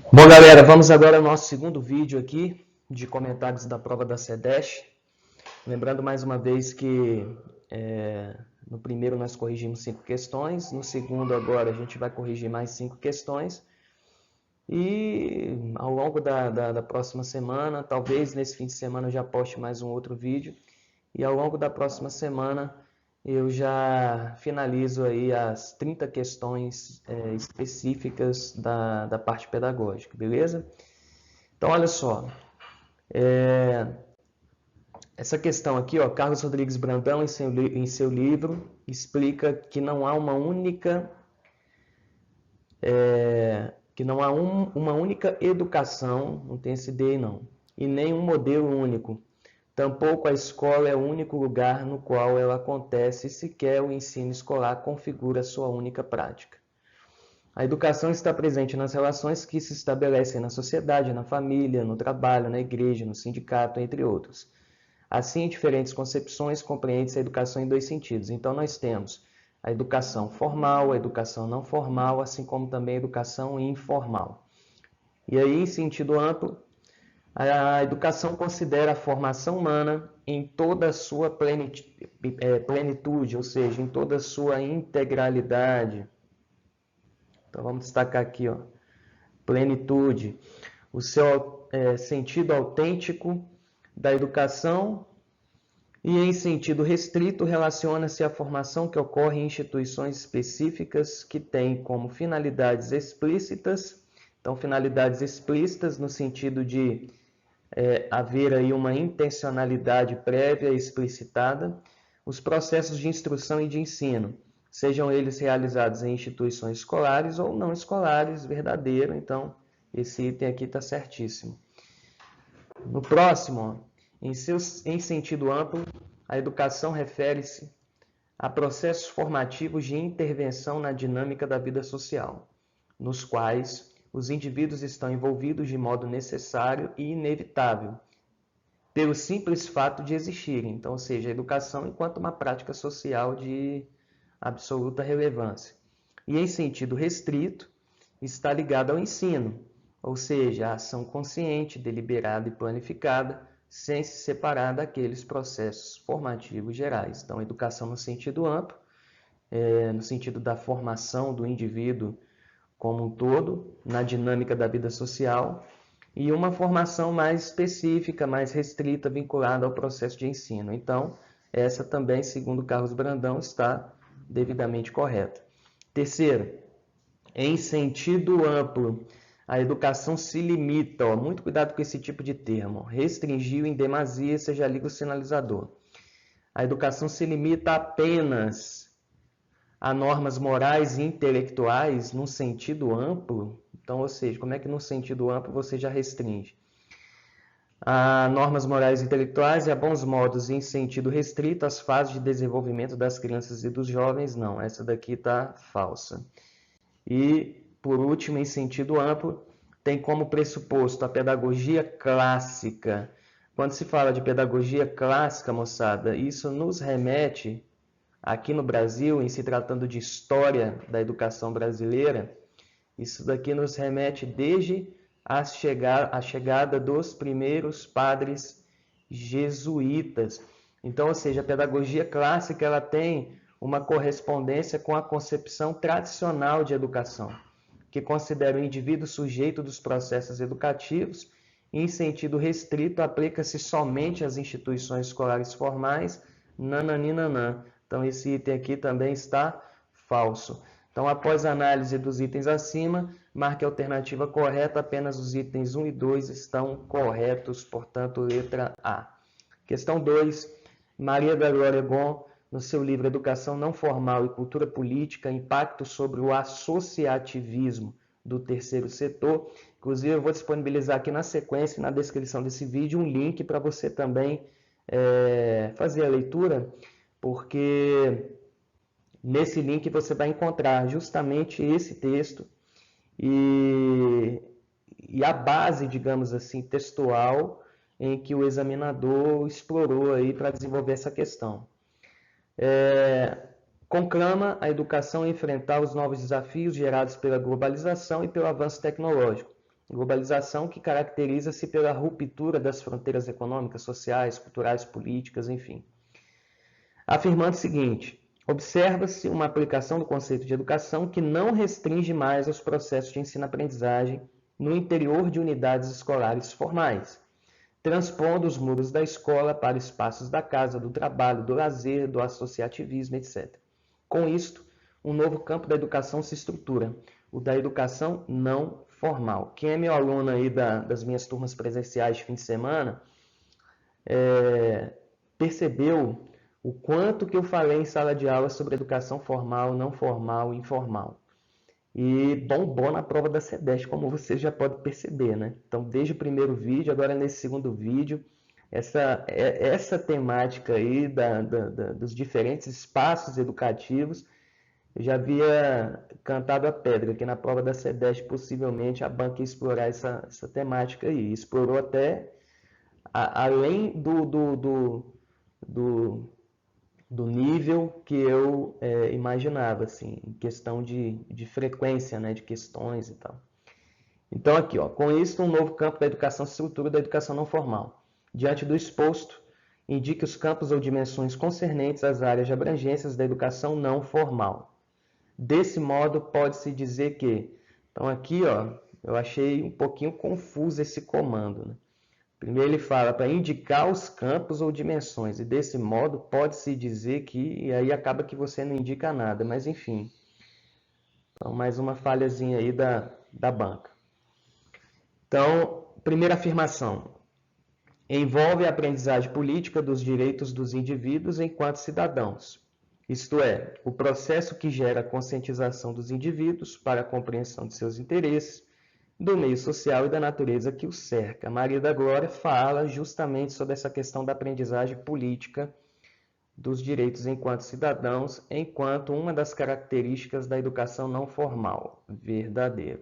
Bom, galera, vamos agora ao nosso segundo vídeo aqui de comentários da prova da SEDESH. Lembrando mais uma vez que no primeiro nós corrigimos 5 questões, no segundo agora a gente vai corrigir mais 5 questões. E ao longo da próxima semana, talvez nesse fim de semana eu já poste mais um outro vídeo. E ao longo da próxima semana eu já finalizo aí as 30 questões específicas da parte pedagógica, beleza? Então, olha só, essa questão aqui, ó, Carlos Rodrigues Brandão, em seu livro, explica que não há uma única, uma única educação, não tem esse D não, e nem um modelo único. Tampouco a escola é o único lugar no qual ela acontece e sequer o ensino escolar configura sua única prática. A educação está presente nas relações que se estabelecem na sociedade, na família, no trabalho, na igreja, no sindicato, entre outros. Assim, em diferentes concepções, compreende-se a educação em dois sentidos. Então, nós temos a educação formal, a educação não formal, assim como também a educação informal. E aí, em sentido amplo, a educação considera a formação humana em toda a sua plenitude, ou seja, em toda a sua integralidade. Então vamos destacar aqui, ó, plenitude, o seu sentido autêntico da educação e em sentido restrito relaciona-se à formação que ocorre em instituições específicas que têm como finalidades explícitas, então finalidades explícitas no sentido de haver aí uma intencionalidade prévia explicitada, os processos de instrução e de ensino, sejam eles realizados em instituições escolares ou não escolares, verdadeiro. Então, esse item aqui está certíssimo. No próximo, em sentido amplo, a educação refere-se a processos formativos de intervenção na dinâmica da vida social, nos quais os indivíduos estão envolvidos de modo necessário e inevitável, pelo simples fato de existirem. Então, ou seja, a educação enquanto uma prática social de absoluta relevância. E em sentido restrito, está ligada ao ensino, ou seja, a ação consciente, deliberada e planificada, sem se separar daqueles processos formativos gerais. Então, educação no sentido amplo, no sentido da formação do indivíduo como um todo, na dinâmica da vida social, e uma formação mais específica, mais restrita, vinculada ao processo de ensino. Então, essa também, segundo Carlos Brandão, está devidamente correta. Terceiro, em sentido amplo, a educação se limita, ó, muito cuidado com esse tipo de termo, restringiu em demasia, você já liga o sinalizador. A educação se limita apenas a normas morais e intelectuais num sentido amplo. Então, ou seja, como é que no sentido amplo você já restringe? A normas morais e intelectuais e a bons modos em sentido restrito às fases de desenvolvimento das crianças e dos jovens, não, essa daqui está falsa. E, por último, em sentido amplo, tem como pressuposto a pedagogia clássica. Quando se fala de pedagogia clássica, moçada, isso nos remete, aqui no Brasil, em se tratando de história da educação brasileira, isso daqui nos remete desde a chegada dos primeiros padres jesuítas. Então, ou seja, a pedagogia clássica ela tem uma correspondência com a concepção tradicional de educação, que considera o indivíduo sujeito dos processos educativos e, em sentido restrito, aplica-se somente às instituições escolares formais, nananinanã. Então, esse item aqui também está falso. Então, após a análise dos itens acima, marque a alternativa correta, apenas os itens 1 e 2 estão corretos, portanto, letra A. Questão 2, Maria da Glória Gon, no seu livro Educação Não Formal e Cultura Política, Impacto sobre o Associativismo do Terceiro Setor. Inclusive, eu vou disponibilizar aqui na sequência, na descrição desse vídeo, um link para você também fazer a leitura, porque nesse link você vai encontrar justamente esse texto e a base, digamos assim, textual em que o examinador explorou aí para desenvolver essa questão. Conclama a educação a enfrentar os novos desafios gerados pela globalização e pelo avanço tecnológico, Globalização que caracteriza-se pela ruptura das fronteiras econômicas, sociais, culturais, políticas, enfim. Afirmando o seguinte: observa-se uma aplicação do conceito de educação que não restringe mais os processos de ensino-aprendizagem no interior de unidades escolares formais, transpondo os muros da escola para espaços da casa, do trabalho, do lazer, do associativismo, etc. Com isto, um novo campo da educação se estrutura, o da educação não formal. Quem é meu aluno aí das minhas turmas presenciais de fim de semana, percebeu o quanto que eu falei em sala de aula sobre educação formal, não formal e informal. E bombou na prova da SEDESC, como você já pode perceber, né? Então, desde o primeiro vídeo, agora nesse segundo vídeo, essa temática aí dos diferentes espaços educativos, eu já havia cantado a pedra, que na prova da SEDESC, possivelmente, a banca ia explorar essa temática aí. Explorou até além do nível que eu imaginava, assim, em questão de frequência, né, de questões e tal. Então, aqui, ó, com isso, um novo campo da educação se estrutura da educação não formal. Diante do exposto, indique os campos ou dimensões concernentes às áreas de abrangências da educação não formal. Desse modo, pode-se dizer que... Então, aqui, ó, eu achei um pouquinho confuso esse comando, né? Primeiro ele fala para indicar os campos ou dimensões, e desse modo pode-se dizer que, e aí acaba que você não indica nada, mas enfim. Então, mais uma falhazinha aí da banca. Então, primeira afirmação. Envolve a aprendizagem política dos direitos dos indivíduos enquanto cidadãos. Isto é, o processo que gera a conscientização dos indivíduos para a compreensão de seus interesses, do meio social e da natureza que o cerca. Maria da Glória fala justamente sobre essa questão da aprendizagem política dos direitos enquanto cidadãos, enquanto uma das características da educação não formal, verdadeira.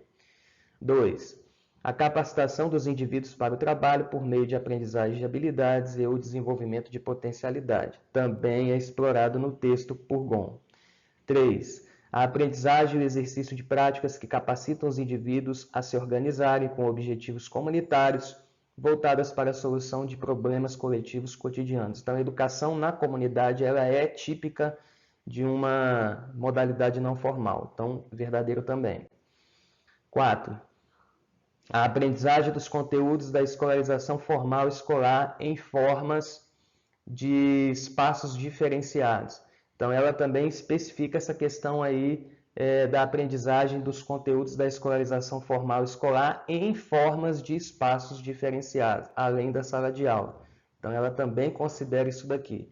2. A capacitação dos indivíduos para o trabalho por meio de aprendizagem de habilidades e o desenvolvimento de potencialidade. Também é explorado no texto por Gon. 3. A aprendizagem e o exercício de práticas que capacitam os indivíduos a se organizarem com objetivos comunitários voltadas para a solução de problemas coletivos cotidianos. Então, a educação na comunidade ela é típica de uma modalidade não formal. Então, verdadeiro também. 4. A aprendizagem dos conteúdos da escolarização formal escolar em formas de espaços diferenciados. Então, ela também especifica essa questão aí da aprendizagem dos conteúdos da escolarização formal escolar em formas de espaços diferenciados, além da sala de aula. Então, ela também considera isso daqui.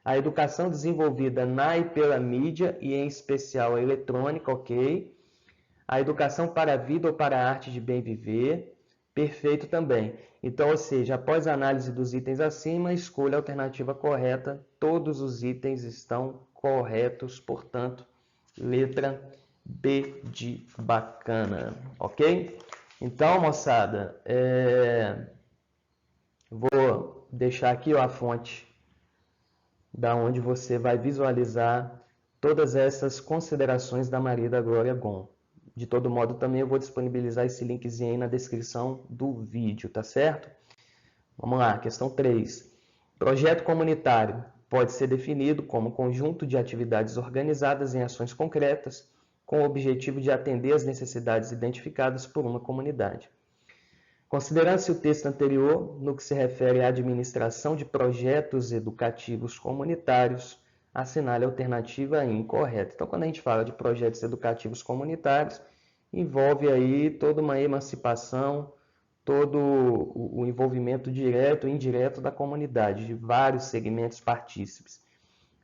A educação desenvolvida na e pela mídia, e em especial a eletrônica, ok? A educação para a vida ou para a arte de bem viver, perfeito também. Então, ou seja, após a análise dos itens acima, escolha a alternativa correta. Todos os itens estão corretos, portanto, letra B de bacana, ok? Então, moçada, vou deixar aqui a fonte da onde você vai visualizar todas essas considerações da Maria da Glória Gon. De todo modo, também eu vou disponibilizar esse linkzinho aí na descrição do vídeo, tá certo? Vamos lá, questão 3. Projeto comunitário pode ser definido como conjunto de atividades organizadas em ações concretas com o objetivo de atender às necessidades identificadas por uma comunidade. Considerando-se o texto anterior, no que se refere à administração de projetos educativos comunitários, assinale a alternativa incorreta. Então, quando a gente fala de projetos educativos comunitários, envolve aí toda uma emancipação, todo o envolvimento direto e indireto da comunidade, de vários segmentos partícipes.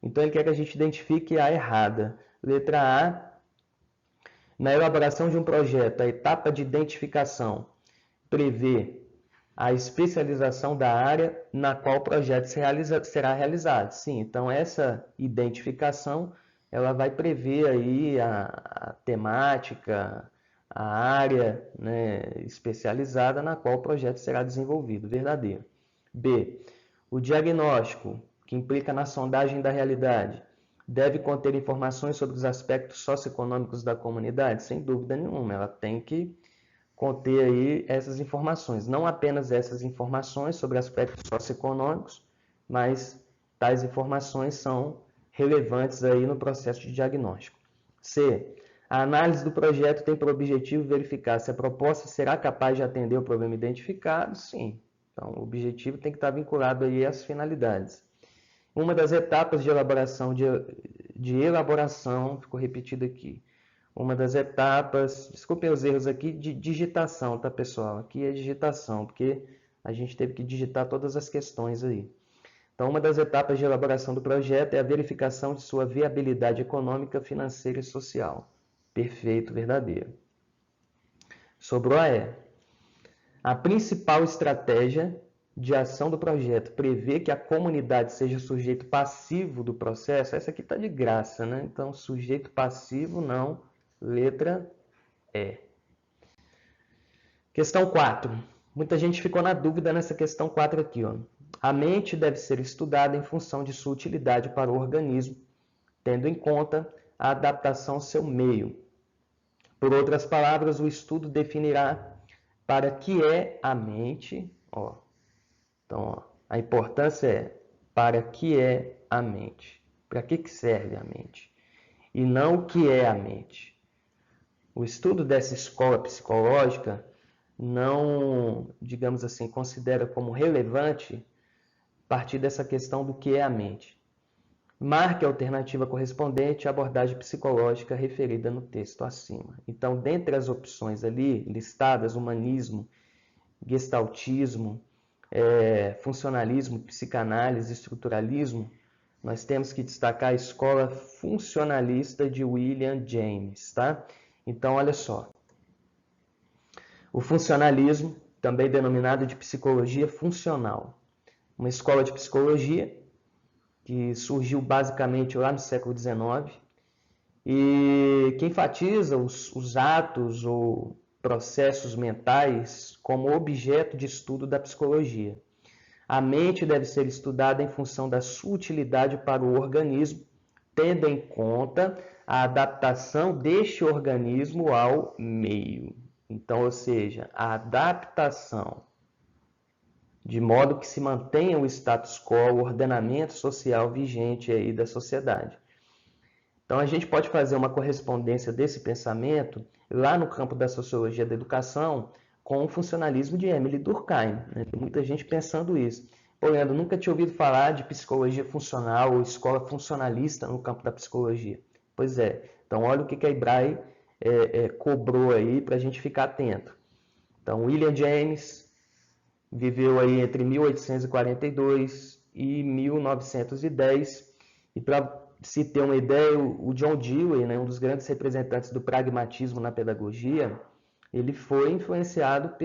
Então, ele quer que a gente identifique a errada. Letra A, na elaboração de um projeto, a etapa de identificação prevê a especialização da área na qual o projeto será realizado. Sim, então essa identificação ela vai prever aí a temática, a área, né, especializada na qual o projeto será desenvolvido, verdadeiro. B. O diagnóstico, que implica na sondagem da realidade, deve conter informações sobre os aspectos socioeconômicos da comunidade? Sem dúvida nenhuma, ela tem que conter aí essas informações, não apenas essas informações sobre aspectos socioeconômicos, mas tais informações são relevantes aí no processo de diagnóstico. C. A análise do projeto tem por objetivo verificar se a proposta será capaz de atender o problema identificado? Sim. Então, o objetivo tem que estar vinculado aí às finalidades. Uma das etapas de elaboração, ficou repetido aqui. Uma das etapas, desculpem os erros aqui, de digitação, tá, pessoal? Aqui é digitação, porque a gente teve que digitar todas as questões aí. Então, uma das etapas de elaboração do projeto é a verificação de sua viabilidade econômica, financeira e social. Perfeito, verdadeiro. Sobrou a E. A principal estratégia de ação do projeto prevê que a comunidade seja sujeito passivo do processo. Essa aqui está de graça, né? Então, sujeito passivo, não. Letra E. Questão 4. Muita gente ficou na dúvida nessa questão 4 aqui, ó. A mente deve ser estudada em função de sua utilidade para o organismo, tendo em conta a adaptação ao seu meio. Por outras palavras, o estudo definirá para que é a mente, ó. Então, ó, a importância é para que é a mente. Para que serve a mente? E não o que é a mente. O estudo dessa escola psicológica não, digamos assim, considera como relevante partir dessa questão do que é a mente. Marque a alternativa correspondente à abordagem psicológica referida no texto acima. Então, dentre as opções ali listadas, humanismo, gestaltismo, funcionalismo, psicanálise, estruturalismo, nós temos que destacar a escola funcionalista de William James, tá? Então, olha só. O funcionalismo, também denominado de psicologia funcional, uma escola de psicologia que surgiu basicamente lá no século XIX e que enfatiza os atos ou processos mentais como objeto de estudo da psicologia. A mente deve ser estudada em função da sua utilidade para o organismo, tendo em conta a adaptação deste organismo ao meio. Então, ou seja, a adaptação de modo que se mantenha o status quo, o ordenamento social vigente aí da sociedade. Então, a gente pode fazer uma correspondência desse pensamento lá no campo da sociologia da educação com o funcionalismo de Emile Durkheim. Né? Tem muita gente pensando isso. Pô, Leandro, nunca tinha ouvido falar de psicologia funcional ou escola funcionalista no campo da psicologia. Pois é. Então, olha o que a Ibrahe cobrou aí para a gente ficar atento. Então, William James viveu aí entre 1842 e 1910. E para se ter uma ideia, o John Dewey, né, um dos grandes representantes do pragmatismo na pedagogia, ele foi influenciado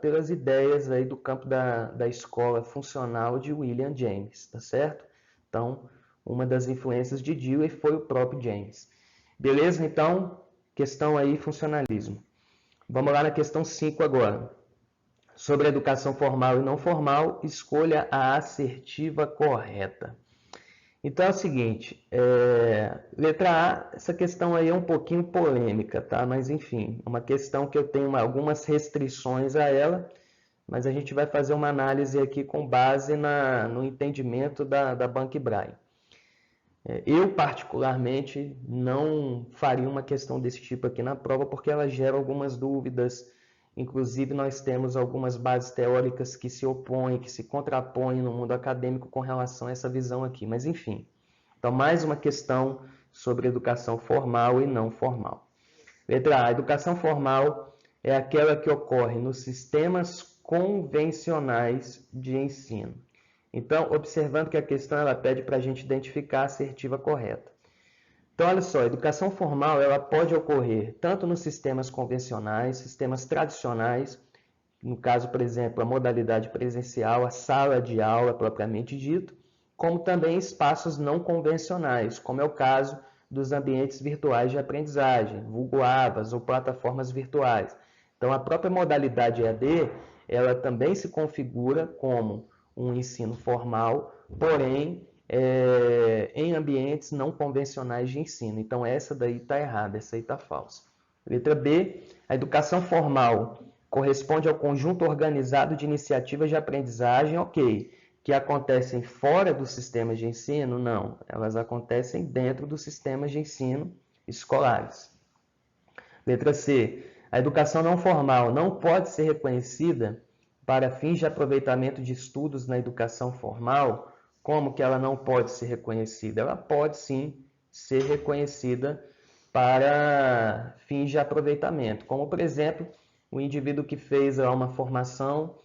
pelas ideias aí do campo da escola funcional de William James, tá certo? Então, uma das influências de Dewey foi o próprio James. Beleza? Então, questão aí funcionalismo. Vamos lá na questão 5 agora. Sobre a educação formal e não formal, escolha a assertiva correta. Então é o seguinte, letra A, essa questão aí é um pouquinho polêmica, tá? Mas enfim, uma questão que eu tenho algumas restrições a ela, mas a gente vai fazer uma análise aqui com base no entendimento da Banca Ibrahe. Eu, particularmente, não faria uma questão desse tipo aqui na prova, porque ela gera algumas dúvidas. Inclusive, nós temos algumas bases teóricas que se opõem, que se contrapõem no mundo acadêmico com relação a essa visão aqui. Mas, enfim. Então, mais uma questão sobre educação formal e não formal. Letra A. Educação formal é aquela que ocorre nos sistemas convencionais de ensino. Então, observando que a questão ela pede para a gente identificar a assertiva correta. Então, olha só, a educação formal ela pode ocorrer tanto nos sistemas convencionais, sistemas tradicionais, no caso, por exemplo, a modalidade presencial, a sala de aula propriamente dito, como também em espaços não convencionais, como é o caso dos ambientes virtuais de aprendizagem, vulgo AVAs ou plataformas virtuais. Então, a própria modalidade EAD, ela também se configura como um ensino formal, porém em ambientes não convencionais de ensino. Então, essa daí está errada, essa aí está falsa. Letra B, a educação formal corresponde ao conjunto organizado de iniciativas de aprendizagem, ok, que acontecem fora dos sistemas de ensino? Não, elas acontecem dentro dos sistemas de ensino escolares. Letra C, a educação não formal não pode ser reconhecida para fins de aproveitamento de estudos na educação formal. Como que ela não pode ser reconhecida? Ela pode sim ser reconhecida para fins de aproveitamento, como por exemplo, o indivíduo que fez uma formação,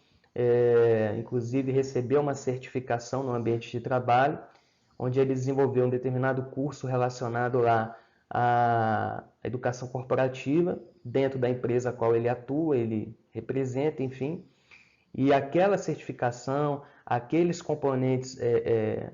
inclusive recebeu uma certificação no ambiente de trabalho, onde ele desenvolveu um determinado curso relacionado lá à educação corporativa, dentro da empresa a qual ele atua, ele representa, enfim, e aquela certificação, aqueles componentes,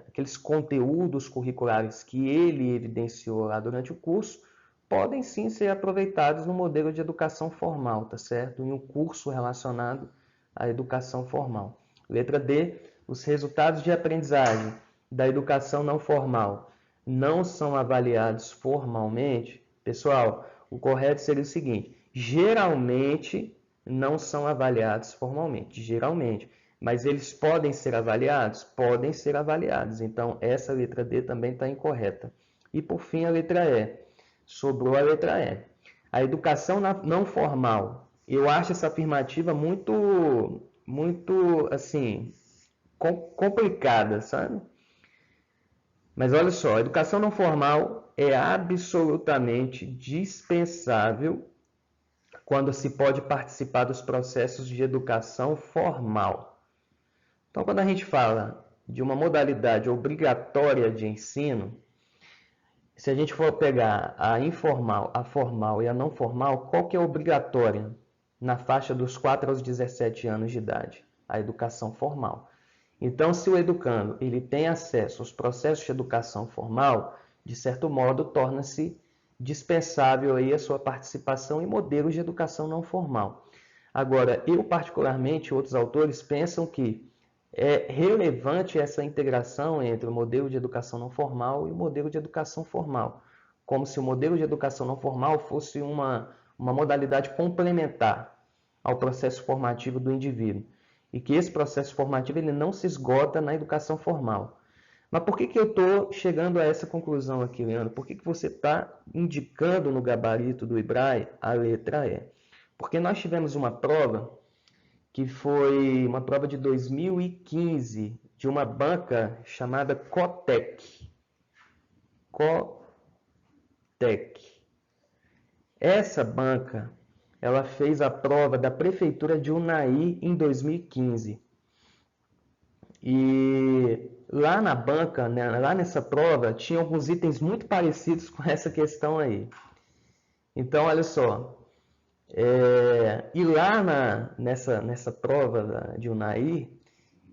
aqueles conteúdos curriculares que ele evidenciou lá durante o curso, podem sim ser aproveitados no modelo de educação formal, tá certo? Em um curso relacionado à educação formal. Letra D, os resultados de aprendizagem da educação não formal não são avaliados formalmente. Pessoal, o correto seria o seguinte: geralmente não são avaliados formalmente, geralmente. Mas eles podem ser avaliados? Podem ser avaliados. Então, essa letra D também está incorreta. E, por fim, a letra E. Sobrou a letra E. A educação não formal. Eu acho essa afirmativa muito assim, complicada, sabe? Mas olha só, a educação não formal é absolutamente dispensável quando se pode participar dos processos de educação formal. Então, quando a gente fala de uma modalidade obrigatória de ensino, se a gente for pegar a informal, a formal e a não formal, qual que é obrigatória na faixa dos 4 aos 17 anos de idade? A educação formal. Então, se o educando ele tem acesso aos processos de educação formal, de certo modo, torna-se dispensável aí a sua participação em modelos de educação não formal. Agora, eu particularmente, outros autores pensam que é relevante essa integração entre o modelo de educação não formal e o modelo de educação formal, como se o modelo de educação não formal fosse uma modalidade complementar ao processo formativo do indivíduo, e que esse processo formativo ele não se esgota na educação formal. Mas por que eu estou chegando a essa conclusão aqui, Leandro? Por que você está indicando no gabarito do IBRAE a letra E? Porque nós tivemos uma prova que foi uma prova de 2015 de uma banca chamada Cotec. Essa banca, ela fez a prova da prefeitura de Unai em 2015. E lá na banca, né, lá nessa prova, tinha alguns itens muito parecidos com essa questão aí. Então, olha só. E lá nessa prova de Unai,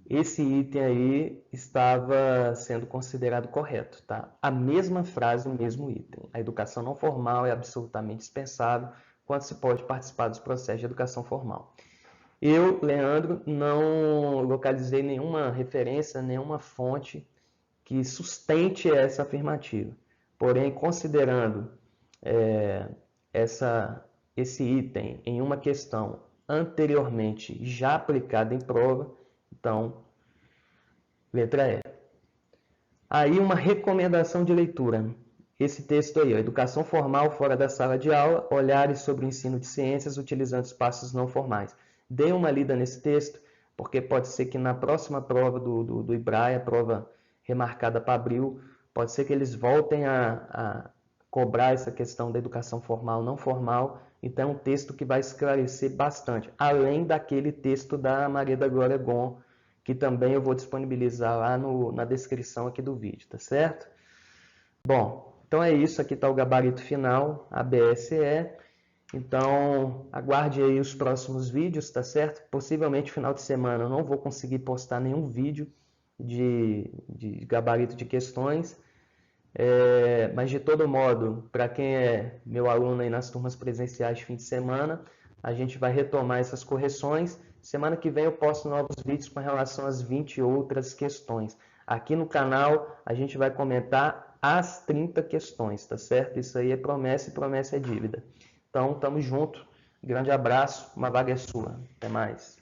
esse item aí estava sendo considerado correto, tá? A mesma frase, o mesmo item. A educação não formal é absolutamente dispensável quando se pode participar dos processos de educação formal. Eu, Leandro, não localizei nenhuma referência, nenhuma fonte que sustente essa afirmativa. Porém, considerando esse item em uma questão anteriormente já aplicada em prova, então, letra E. Aí uma recomendação de leitura. Esse texto aí, educação formal fora da sala de aula, olhares sobre o ensino de ciências utilizando espaços não formais. Dê uma lida nesse texto, porque pode ser que na próxima prova do IBRAE, a prova remarcada para abril, pode ser que eles voltem a cobrar essa questão da educação formal, não formal. Então, é um texto que vai esclarecer bastante, além daquele texto da Maria da Glória Gon, que também eu vou disponibilizar lá na descrição aqui do vídeo, tá certo? Bom, então é isso, aqui está o gabarito final, ABSE. Então, aguarde aí os próximos vídeos, tá certo? Possivelmente, final de semana, eu não vou conseguir postar nenhum vídeo de gabarito de questões. Mas, de todo modo, para quem é meu aluno aí nas turmas presenciais de fim de semana, a gente vai retomar essas correções. Semana que vem eu posto novos vídeos com relação às 20 outras questões. Aqui no canal a gente vai comentar as 30 questões, tá certo? Isso aí é promessa e promessa é dívida. Então, tamo junto. Grande abraço. Uma vaga é sua. Até mais.